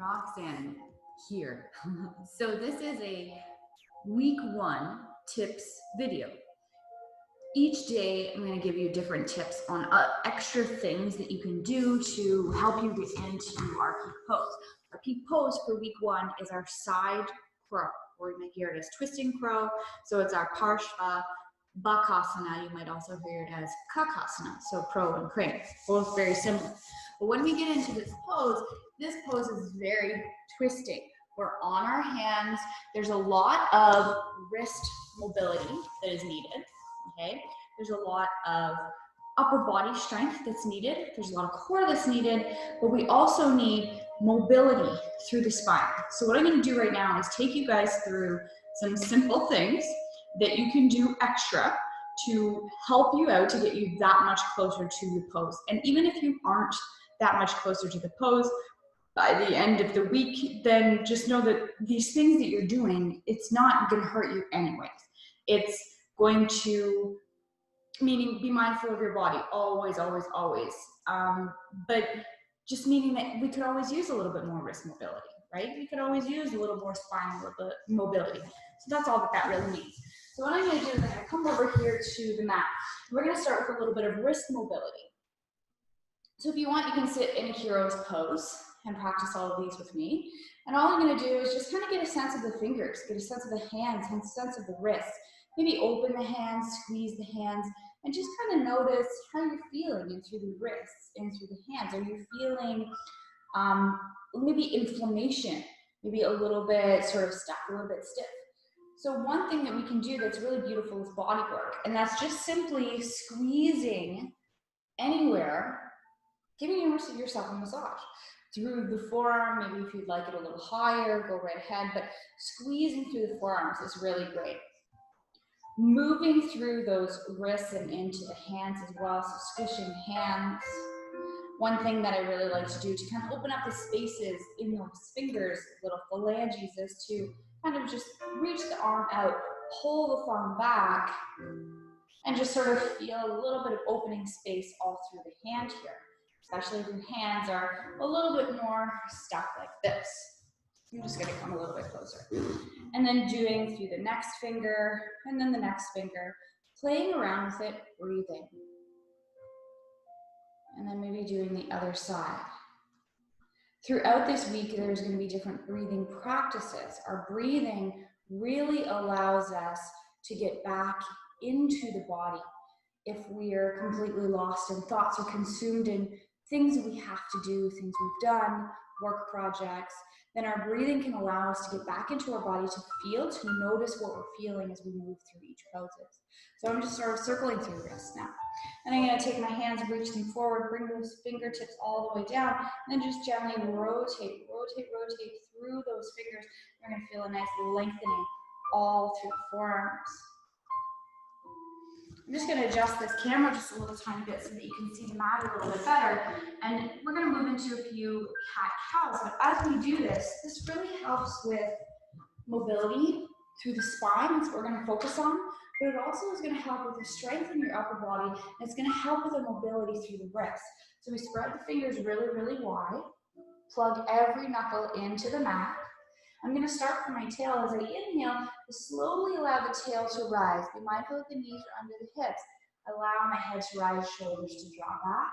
Roxanne here. So this is a week 1 tips video. Each day I'm going to give you different tips on extra things that you can do to help you get into our peak pose. Our peak pose for week 1 is our side crow, or you might hear it as twisting crow. So it's our Parshva Bakasana. You might also hear it as Kakasana, so crow and crane, both very similar. But when we get into this pose is very twisting. We're on our hands. There's a lot of wrist mobility that is needed, okay? There's a lot of upper body strength that's needed. There's a lot of core that's needed, but we also need mobility through the spine. So what I'm gonna do right now is take you guys through some simple things that you can do extra to help you out to get you that much closer to the pose. And even if you aren't that much closer to the pose by the end of the week, then just know that these things that you're doing, it's not going to hurt you anyways. It's going to, meaning be mindful of your body, always, always, always. But just meaning that we could always use a little bit more wrist mobility, right? We could always use a little more spinal mobility. So that's all that really means. So what I'm going to do is I'm going to come over here to the mat. We're going to start with a little bit of wrist mobility. So if you want, you can sit in a hero's pose and practice all of these with me. And all I'm going to do is just kind of get a sense of the fingers, get a sense of the hands, get a sense of the wrists. Maybe open the hands, squeeze the hands, and just kind of notice how you're feeling in through the wrists, in through the hands. Are you feeling maybe inflammation, maybe a little bit sort of stuck, a little bit stiff? So one thing that we can do that's really beautiful is body work, and that's just simply squeezing anywhere, giving yourself a massage through the forearm. Maybe if you'd like it a little higher, go right ahead, but squeezing through the forearms is really great. Moving through those wrists and into the hands as well, so squishing hands. One thing that I really like to do to kind of open up the spaces in those fingers, little phalanges, is to kind of just reach the arm out, pull the thumb back, and just sort of feel a little bit of opening space all through the hand here, especially if your hands are a little bit more stuck like this. I'm just going to come a little bit closer. And then doing through the next finger, and then the next finger, playing around with it, breathing. And then maybe doing the other side. Throughout this week, there's going to be different breathing practices. Our breathing really allows us to get back into the body. If we are completely lost in thoughts or consumed in things we have to do, things we've done, work projects, then our breathing can allow us to get back into our body, to feel, to notice what we're feeling as we move through each poses. So I'm just sort of circling through wrists now. And I'm going to take my hands, reach them forward, bring those fingertips all the way down, and then just gently rotate, rotate, rotate through those fingers. You're going to feel a nice lengthening all through the forearms. I'm just going to adjust this camera just a little tiny bit so that you can see the mat a little bit better. And we're going to move into a few cat-cows. But as we do this, this really helps with mobility through the spine. That's what we're going to focus on. But it also is going to help with the strength in your upper body. And it's going to help with the mobility through the wrists. So we spread the fingers really, really wide. Plug every knuckle into the mat. I'm going to start from my tail. As I inhale, to slowly allow the tail to rise. Be mindful that the knees are under the hips. Allow my head to rise, shoulders to drop back.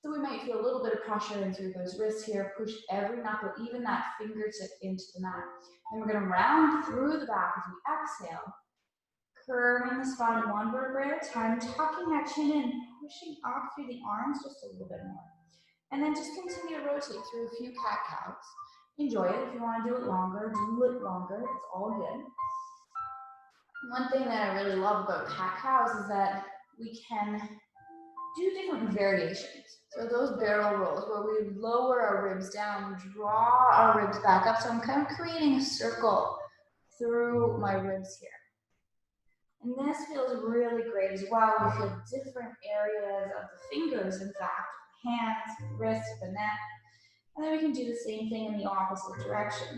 So we might feel a little bit of pressure in through those wrists here. Push every knuckle, even that fingertip, into the mat. And we're going to round through the back as we exhale. Curving the spine one vertebrae at a time, tucking that chin in, pushing up through the arms just a little bit more. And then just continue to rotate through a few cat-cows. Enjoy it. If you want to do it longer, do it longer. It's all good. One thing that I really love about cat-cows is that we can do different variations. So those barrel rolls where we lower our ribs down, draw our ribs back up. So I'm kind of creating a circle through my ribs here. And this feels really great as well. We feel different areas of the fingers, in fact, hands, wrists, the neck. And then we can do the same thing in the opposite direction.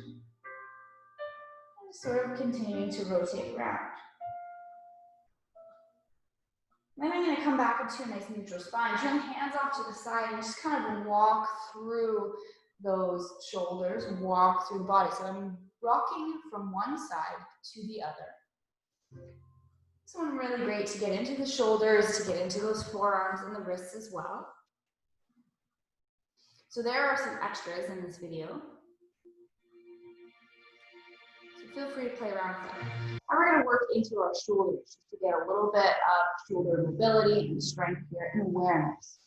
And sort of continuing to rotate around. Then I'm going to come back into a nice neutral spine. Turn the hands off to the side and just kind of walk through those shoulders walk through the body. So I'm rocking from one side to the other. This one really great to get into the shoulders, to get into those forearms and the wrists as well. So there are some extras in this video. So feel free to play around with them. Now we're going to work into our shoulders just to get a little bit of shoulder mobility and strength here and awareness.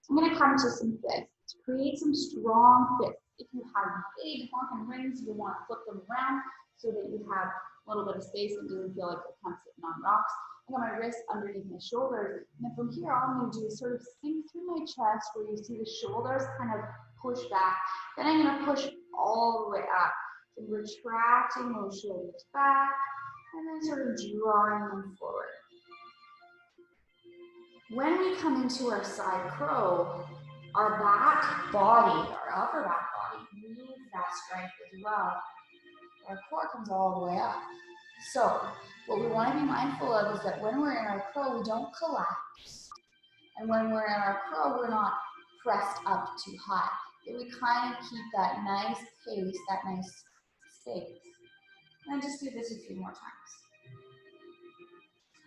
So I'm going to come to some fists. To create some strong fists. If you have big honking rings, you want to flip them around so that you have a little bit of space and doesn't feel like you're kind of sitting on rocks. I got my wrists underneath my shoulders, and then from here, all I'm going to do is sort of sink through my chest where you see the shoulders kind of push back. Then I'm going to push all the way up. So retracting those shoulders back, and then sort of drawing them forward. When we come into our side crow, our back body, our upper back body, needs that strength as well. Our core comes all the way up. So what we want to be mindful of is that when we're in our crow, we don't collapse. And when we're in our crow, we're not pressed up too high. We kind of keep that nice pace, that nice space. And just do this a few more times.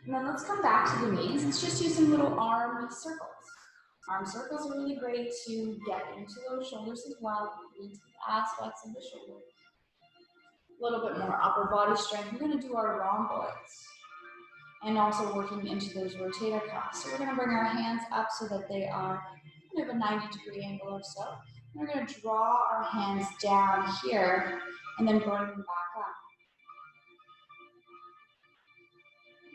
And then let's come back to the knees. Let's just do some little arm circles. Arm circles are really great to get into those shoulders as well, into the aspects of the shoulder. A little bit more upper body strength. We're going to do our rhomboids and also working into those rotator cuffs. So we're going to bring our hands up so that they are kind of a 90-degree angle or so. And we're going to draw our hands down here and then bring them back up.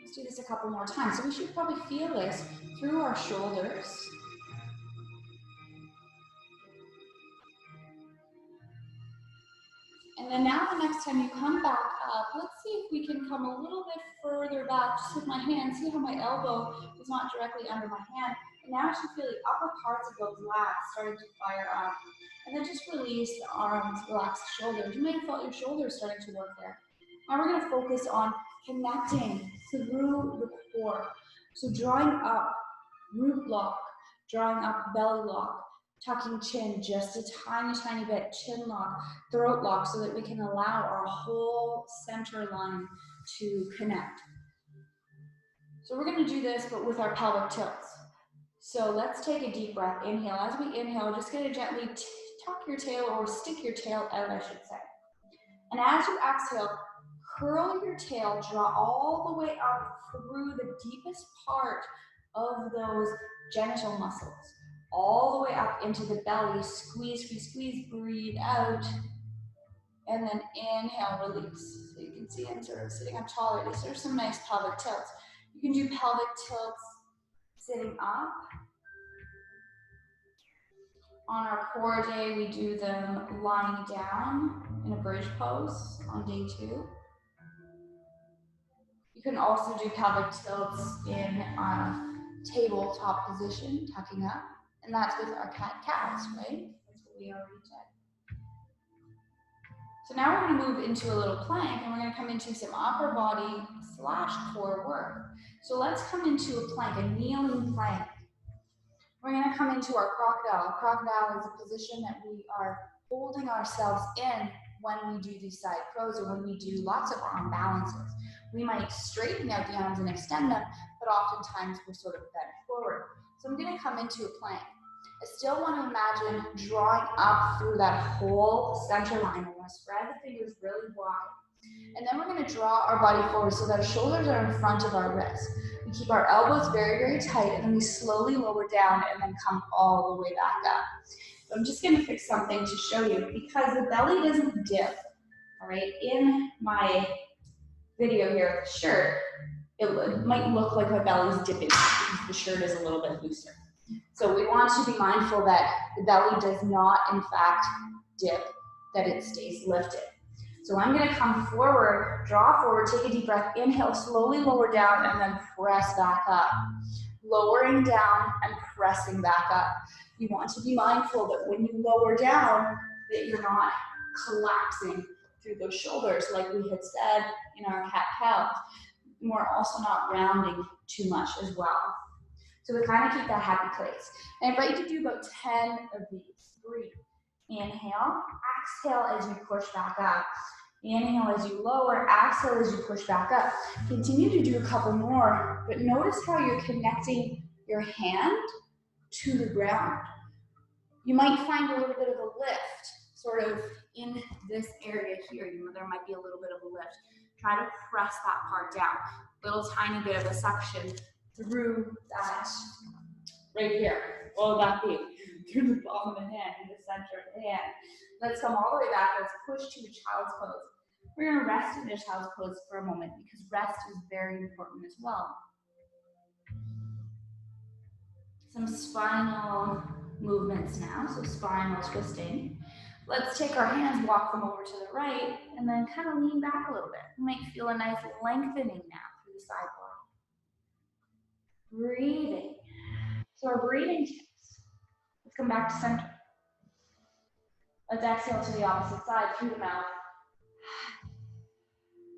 Let's do this a couple more times. So we should probably feel this through our shoulders. And then now the next time you come back up, let's see if we can come a little bit further back just with my hand. See how my elbow is not directly under my hand. And now I should feel the upper parts of those lats starting to fire up. And then just release the arms, relax the shoulders. You may have felt your shoulders starting to work there. Now we're going to focus on connecting through the core. So drawing up root lock, drawing up belly lock, tucking chin just a tiny, tiny bit, chin lock, throat lock, so that we can allow our whole center line to connect. So we're going to do this, but with our pelvic tilts. So let's take a deep breath. Inhale. As we inhale, just going to gently tuck your tail or stick your tail out, I should say. And as you exhale, curl your tail, draw all the way up through the deepest part of those genital muscles. All the way up into the belly, squeeze, squeeze, squeeze, breathe out, and then inhale, release. So you can see I'm sort of sitting up taller. These are some nice pelvic tilts. You can do pelvic tilts sitting up. On our core day, we do them lying down in a bridge pose on day 2. You can also do pelvic tilts in a tabletop position, tucking up. And that's with our cat-cows, right? That's what we already did. So now we're going to move into a little plank, and we're going to come into some upper body / core work. So let's come into a plank, a kneeling plank. We're going to come into our crocodile. Crocodile is a position that we are holding ourselves in when we do these side crows or when we do lots of arm balances. We might straighten out the arms and extend them, but oftentimes we're sort of bent forward. So I'm going to come into a plank. I still want to imagine drawing up through that whole center line. I want to spread the fingers really wide. And then we're going to draw our body forward so that our shoulders are in front of our wrists. We keep our elbows very, very tight, and then we slowly lower down and then come all the way back up. So I'm just going to fix something to show you because the belly doesn't dip. All right, in my video here of the shirt, it might look like my belly's dipping because the shirt is a little bit looser. So we want to be mindful that the belly does not, in fact, dip, that it stays lifted. So I'm going to come forward, draw forward, take a deep breath, inhale, slowly lower down, and then press back up. Lowering down and pressing back up. You want to be mindful that when you lower down, that you're not collapsing through those shoulders like we had said in our cat-cow. We're also not rounding too much as well. So we kind of keep that happy place. And I invite you to do about 10 of these. Breathe. Inhale, exhale as you push back up. Inhale as you lower, exhale as you push back up. Continue to do a couple more, but notice how you're connecting your hand to the ground. You might find a little bit of a lift, sort of in this area here. You know, there might be a little bit of a lift. Try to press that part down. Little tiny bit of a suction through that right here. What would that be? Through the palm of the hand, in the center of the hand. Let's come all the way back. Let's push to a child's pose. We're going to rest in a child's pose for a moment because rest is very important as well. Some spinal movements now, so spinal twisting. Let's take our hands, walk them over to the right, and then kind of lean back a little bit. You might feel a nice lengthening now through the side body. Breathing. So our breathing tips. Let's come back to center. Let's exhale to the opposite side through the mouth.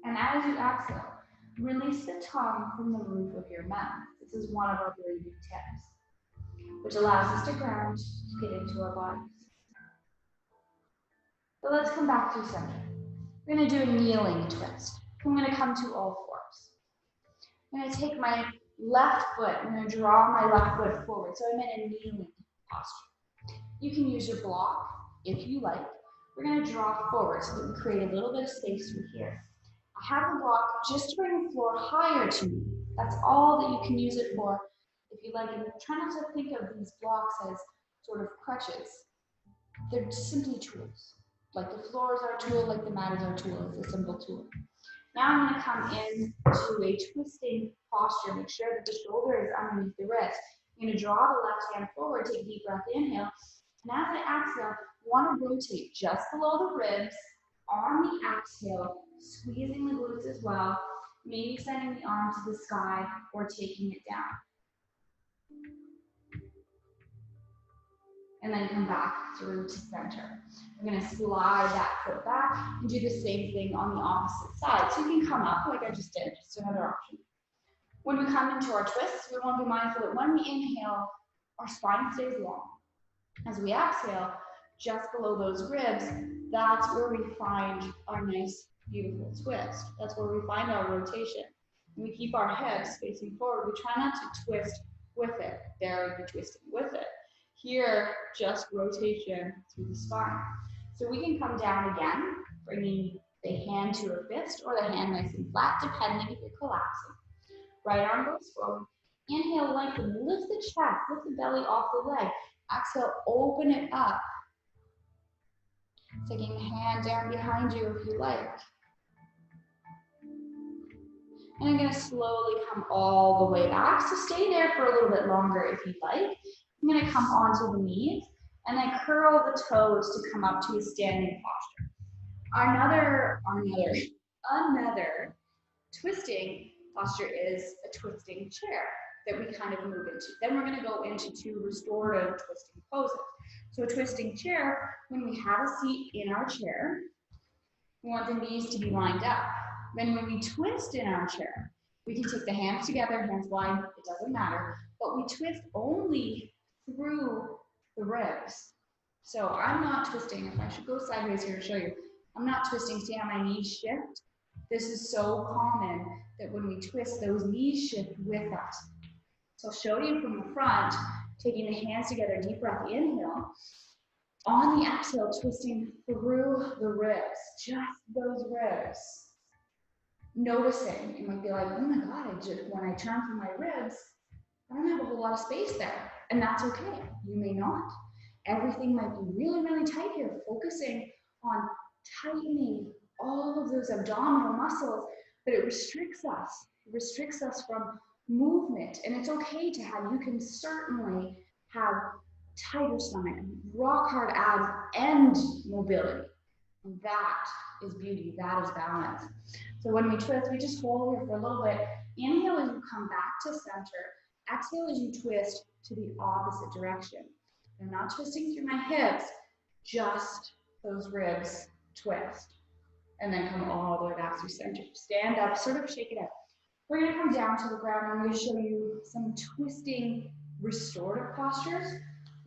And as you exhale, release the tongue from the roof of your mouth. This is one of our breathing tips, which allows us to ground, to get into our bodies. So let's come back to center. We're going to do a kneeling twist. I'm going to come to all fours. I'm going to take my left foot, I'm going to draw my left foot forward. So I'm in a kneeling posture. You can use your block if you like. We're going to draw forward so that we create a little bit of space through here. I have the block just to bring the floor higher to me. That's all that you can use it for if you like. And try not to think of these blocks as sort of crutches. They're simply tools. Like the floor is our tool, like the mat is our tool. It's a simple tool. Now I'm going to come into a twisting posture. Make sure that the shoulder is underneath the wrist. I'm going to draw the left hand forward, take a deep breath, inhale. And as I exhale, I want to rotate just below the ribs. On the exhale, squeezing the glutes as well. Maybe sending the arm to the sky or taking it down. And then come back through to center. We're going to slide that foot back and do the same thing on the opposite side. So you can come up like I just did, just another option. When we come into our twists, we want to be mindful that when we inhale, our spine stays long. As we exhale, just below those ribs, that's where we find our nice, beautiful twist. That's where we find our rotation. And we keep our hips facing forward. We try not to twist with it. There, we're twisting with it. Here, just rotation through the spine. So we can come down again, bringing the hand to a fist or the hand nice and flat, depending if you're collapsing. Right arm goes forward. Inhale, lengthen, lift the chest, lift the belly off the leg. Exhale, open it up. Taking the hand down behind you if you like. And I'm going to slowly come all the way back. So stay there for a little bit longer if you'd like. I'm going to come onto the knees and then curl the toes to come up to a standing posture. Another twisting posture is a twisting chair that we kind of move into. Then we're going to go into two restorative twisting poses. So a twisting chair, when we have a seat in our chair, we want the knees to be lined up. Then when we twist in our chair, we can take the hands together, hands wide, it doesn't matter, but we twist only through the ribs. So I'm not twisting. If I should go sideways here to show you, I'm not twisting. See how my knees shift? This is so common that when we twist, those knees shift with us. So I'll show you from the front, taking the hands together, deep breath, inhale. On the exhale, twisting through the ribs, just those ribs. Noticing, you might be like, oh my God, when I turn from my ribs, I don't have a whole lot of space there. And that's okay, you may not. Everything might be really, really tight here, focusing on tightening all of those abdominal muscles, but it restricts us. It restricts us from movement, and it's okay to have, you can certainly have tighter stomach, rock hard abs, and mobility. And that is beauty, that is balance. So when we twist, we just hold here for a little bit. Inhale as you come back to center. Exhale as you twist to the opposite direction. I'm not twisting through my hips, just those ribs twist. And then come all the way back through center. Stand up, sort of shake it out. We're going to come down to the ground. I'm going to show you some twisting restorative postures.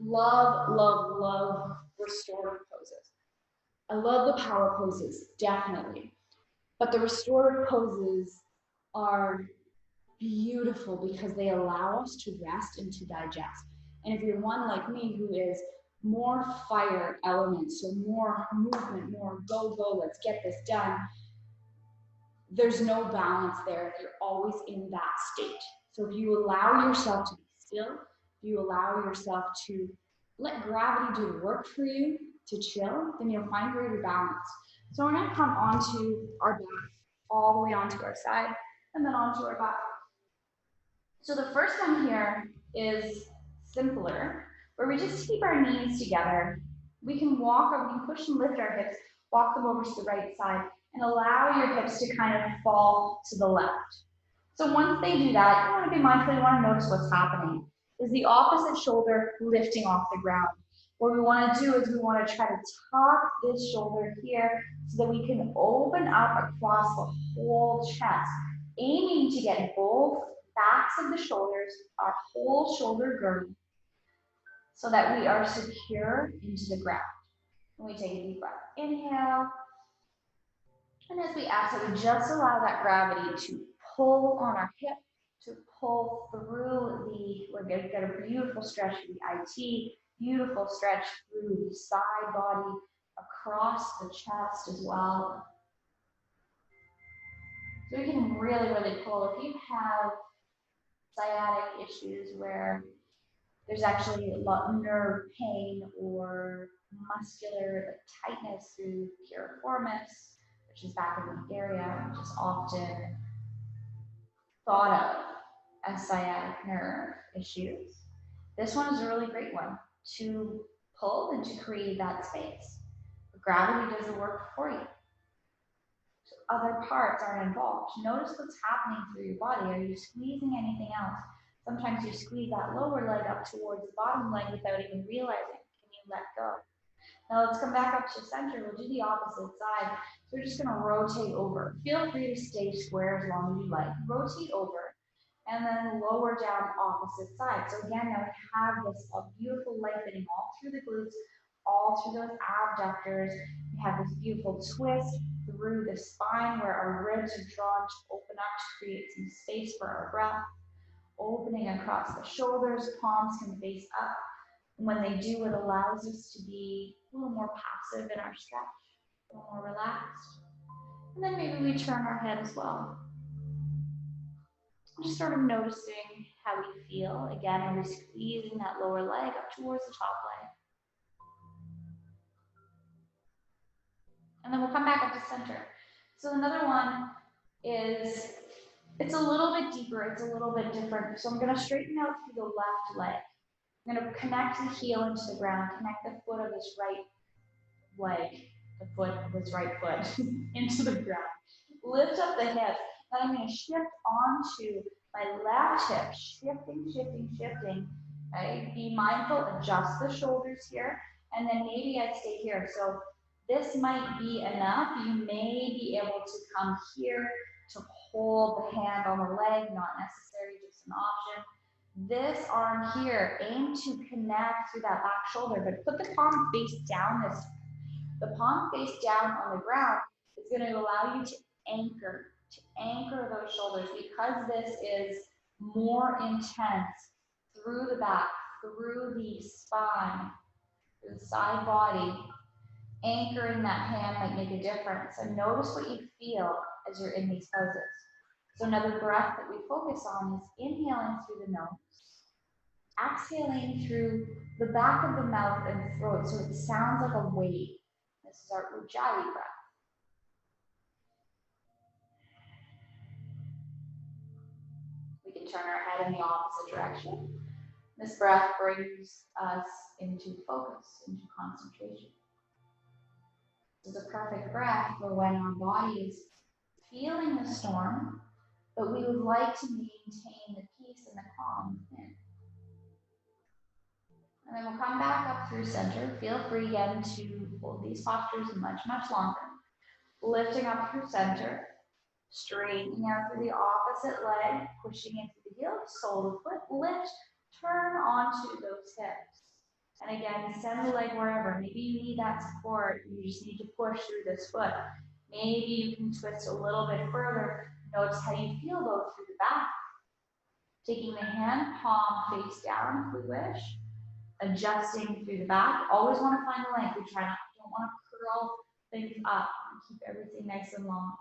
Love, love, love restorative poses. I love the power poses, definitely. But the restorative poses are beautiful because they allow us to rest and to digest. And if you're one like me who is more fire element, so more movement, more go, go, let's get this done, there's no balance there. You're always in that state. So if you allow yourself to be still, if you allow yourself to let gravity do the work for you to chill, then you'll find greater balance. So we're gonna come onto our back, all the way onto our side, and then onto our back. So the first one here is simpler, where we just keep our knees together. We can walk or we can push and lift our hips, walk them over to the right side, and allow your hips to kind of fall to the left. So once they do that, you want to be mindful, you want to notice what's happening. Is the opposite shoulder lifting off the ground? What we want to do is we want to try to tuck this shoulder here so that we can open up across the whole chest, aiming to get both backs of the shoulders, our whole shoulder girdle, so that we are secure into the ground. And we take a deep breath. Inhale. And as we exhale, we just allow that gravity to pull on our hip, to pull through we're going to get a beautiful stretch through the IT, beautiful stretch through the side body, across the chest as well. So we can really, really pull. If you have sciatic issues where there's actually a lot of nerve pain or muscular tightness through piriformis, which is back in the area, which is often thought of as sciatic nerve issues. This one is a really great one to pull and to create that space. Gravity does the work for you. So other parts aren't involved. Notice what's happening through your body. Are you squeezing anything else? Sometimes you squeeze that lower leg up towards the bottom leg without even realizing. Can you let go? Now let's come back up to center. We'll do the opposite side. So we're just going to rotate over. Feel free to stay square as long as you like. Rotate over and then lower down opposite side. So again, now we have this beautiful lengthening all through the glutes, all through those abductors. We have this beautiful twist through the spine where our ribs are drawn to open up to create some space for our breath. Opening across the shoulders, palms can face up. And when they do, it allows us to be a little more passive in our stretch, a little more relaxed. And then maybe we turn our head as well. Just sort of noticing how we feel. Again, are we squeezing that lower leg up towards the top leg? And then we'll come back up to center. So another one is, it's a little bit deeper, it's a little bit different. So I'm going to straighten out through the left leg. I'm going to connect the heel into the ground, connect the foot of this right leg, the foot of this right foot into the ground. Lift up the hip. Then I'm going to shift onto my left hip, shifting, shifting, shifting. Right? Be mindful, adjust the shoulders here, and then maybe I stay here. So this might be enough. You may be able to come here to hold the hand on the leg, not necessary, just an option. This arm here, aim to connect through that back shoulder, but put the palm face down this time. The palm face down on the ground is going to allow you to anchor those shoulders because this is more intense through the back, through the spine, through the side body. Anchoring that hand might make a difference. And notice what you feel as you're in these poses. So another breath that we focus on is inhaling through the nose, exhaling through the back of the mouth and throat so it sounds like a wave. This is our Ujjayi breath. We can turn our head in the opposite direction. This breath brings us into focus, into concentration. This is a perfect breath for when our body is feeling the storm, but we would like to maintain the peace and the calm within. And then we'll come back up through center. Feel free again to hold these postures much, much longer. Lifting up through center, straightening out through the opposite leg, pushing into the heel, sole of the foot, lift, turn onto those hips. And again, send the leg wherever. Maybe you need that support. You just need to push through this foot. Maybe you can twist a little bit further. Notice how you feel though through the back. Taking the hand palm face down if we wish. Adjusting through the back. Always want to find the length. We don't want to curl things up. Keep everything nice and long.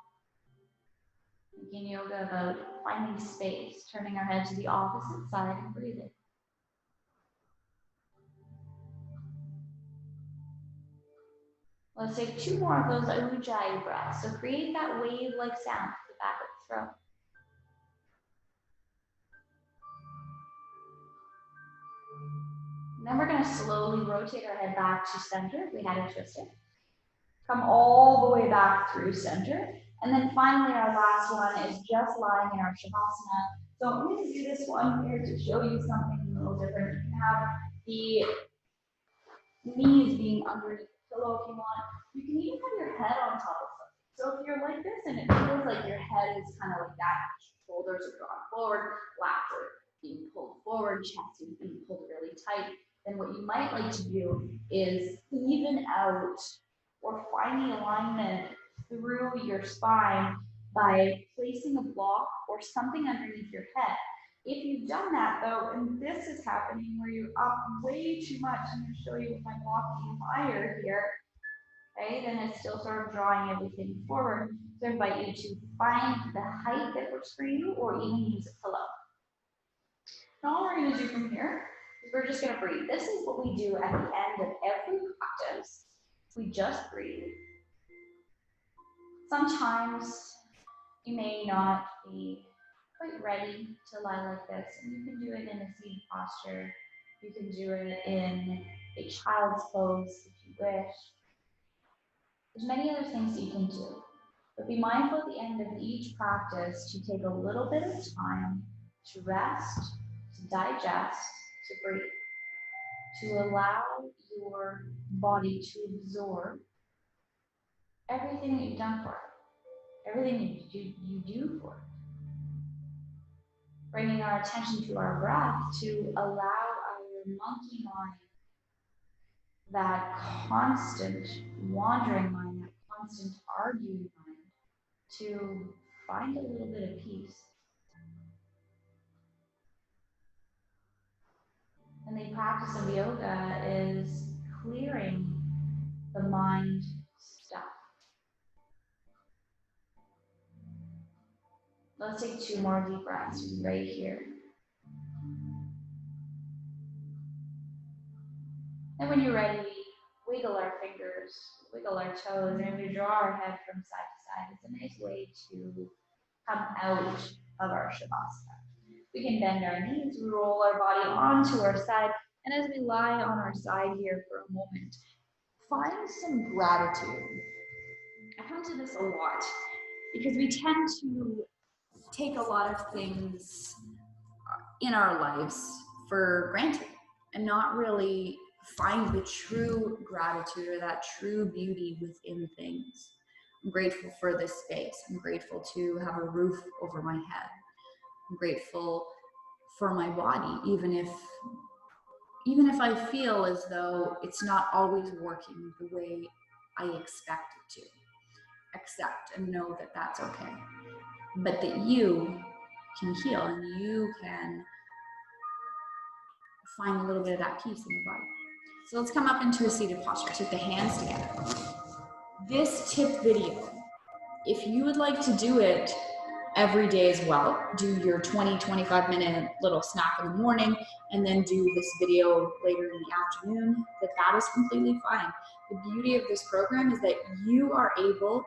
Thinking yoga about finding space, turning our head to the opposite side and breathing. Let's take 2 more of those Ujjayi breaths. So create that wave-like sound to the back of the throat. Then we're going to slowly rotate our head back to center if we had a twist it. Come all the way back through center. And then finally, our last one is just lying in our Shavasana. So I'm going to do this one here to show you something a little different. You can have the knees being underneath the pillow if you want. You can even have your head on top of something. So if you're like this and it feels like your head is kind of like that, shoulders are drawn forward, lats are being pulled forward, chest is being pulled really tight, then what you might like to do is even out or find the alignment through your spine by placing a block or something underneath your head. If you've done that though, and this is happening where you're up way too much, I'm going to show you with my block being higher here, okay, then it's still sort of drawing everything forward. So I invite you to find the height that works for you or even use a pillow. And all we're going to do from here is we're just going to breathe. This is what we do at the end of every practice. We just breathe. Sometimes you may not be quite ready to lie like this, and you can do it in a seated posture. You can do it in a child's pose if you wish. There's many other things you can do, but be mindful at the end of each practice to take a little bit of time to rest, to digest, to breathe, to allow your body to absorb everything that you've done for it, everything you do for it. Bringing our attention to our breath to allow our monkey mind, that constant wandering mind, that constant arguing mind, to find a little bit of peace. And the practice of yoga is clearing the mind stuff. Let's take 2 more deep breaths right here. And when you're ready, wiggle our fingers, wiggle our toes, and we draw our head from side to side. It's a nice way to come out of our Shavasana. We can bend our knees, we roll our body onto our side, and as we lie on our side here for a moment, find some gratitude. I come to this a lot because we tend to take a lot of things in our lives for granted and not really find the true gratitude or that true beauty within things. I'm grateful for this space. I'm grateful to have a roof over my head. I'm grateful for my body, even if I feel as though it's not always working the way I expect it to. Accept and know that that's okay. But that you can heal and you can find a little bit of that peace in your body. So let's come up into a seated posture. Take the hands together. This tip video, if you would like to do it every day as well, do your 20-25 minute little snack in the morning and then do this video later in the afternoon, that is completely fine. The beauty of this program is that you are able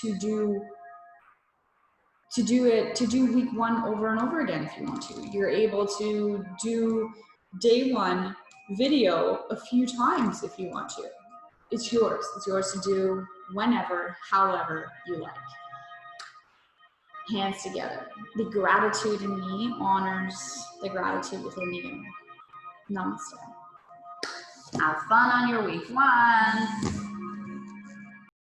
to do week 1 over and over again if you want to. You're able to do day 1 video a few times if you want to. It's yours. It's yours to do whenever, however you like. Hands together. The gratitude in me honors the gratitude within you. Namaste. Have fun on your week 1.